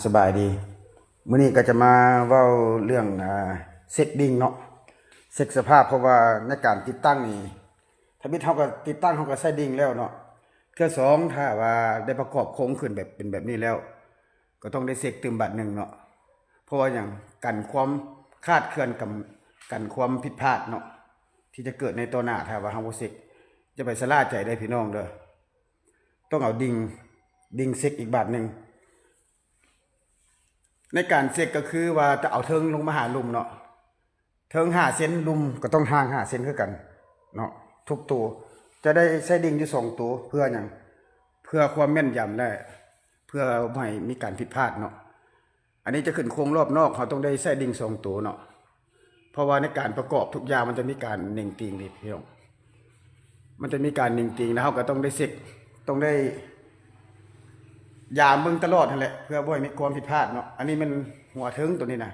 สบายดีมื้อนี้ก็จะมาเว้าเรื่องเซ็กดิ้งเนาะเซ็กสภาพเพราะว่าในการติดตั้งนี่ถ้ามิดเฮาก็ติดตั้งเฮาก็ใช้ดิ้งแล้วเนาะเทื่อสองถ้าว่าได้ประกอบโครงขึ้นแบบเป็นแบบนี้แล้วก็ต้องได้เซ็กเติมบัดหนึงเนาะเพราะว่าหยังกันความคลาดเคลื่อนกับกันความผิดพลาดเนาะที่จะเกิดในตัวหน้าถ้าว่าเฮาบ่เซ็กจะไปสลาใจได้พี่น้องเด้อต้องเอาดิ้งเซ็กอีกบาทหนึง ในการเซ็กก็คือว่าจะเอาเทิงลงมาหาลุมเนาะเทิง5 เซนลุมก็ต้องห่าง5 เซนคือกันเนาะทุกตัวจะได้ใช้ดิ่งอยู่2 ตัวเพื่อหยังเพื่อความแม่นยำและเพื่อไม่มีการผิดพลาดเนาะอันนี้จะขึ้นโครงรอบนอกเขาต้องได้ใช้ดิ่ง2 ตัวเนาะเพราะว่าในการประกอบทุกอย่างมันจะมีการเน่งติงนี่พี่น้องมันจะมีการเน่งติงแล้วเขาก็ต้องได้เซ็กต้องได้ยามเบิ่งตลอดนั่นแหละเพื่อบ่ให้มีความผิดพลาดเนาะอันนี้มันหัวเทิงตัวนี้นะ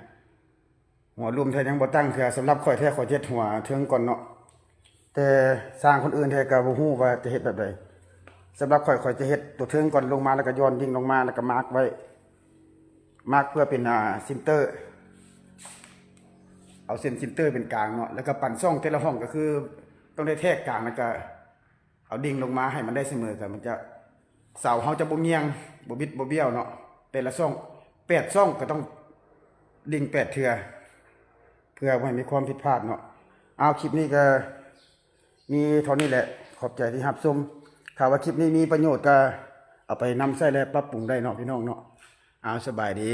หัวรวมแท้ยังบ่ตั้งคือสำหรับข่อยแท้ข่อยเฮ็ดหัวเทิงก่อนเนาะแต่สร้างคนอื่นแท้ก็บ่ฮู้ว่าจะเฮ็ดแบบใดสำหรับข่อยจะเฮ็ดตัวเทิงก่อนลงมาแล้วก็ย้อนยิงลงมาแล้วก็มาร์กไว้มาร์กเพื่อเป็นซินเตอร์เอาเส้นซินเตอร์เป็นกลางเนาะแล้วก็ปั่นช่องแต่ละห้องก็คือต้องได้แทกกลางแล้วก็เอาดิ่งลงมาให้มันได้เสมอกันมันจะเสาเขาจะบ่เงียงบ่บิดบ่เบี้ยวเนาะแต่ละช่อง8 ช่องก็ต้องดิ่ง8 เทื่อเพื่อไม่มีความผิดพลาดเนาะเอาคลิปนี้ก็มีเท่านี้แหละขอบใจที่รับชมถ้าว่าคลิปนี้มีประโยชน์ก็เอาไปนำใช้และปรับปรุงได้เนาะพี่น้องเนาะเอาสบายดี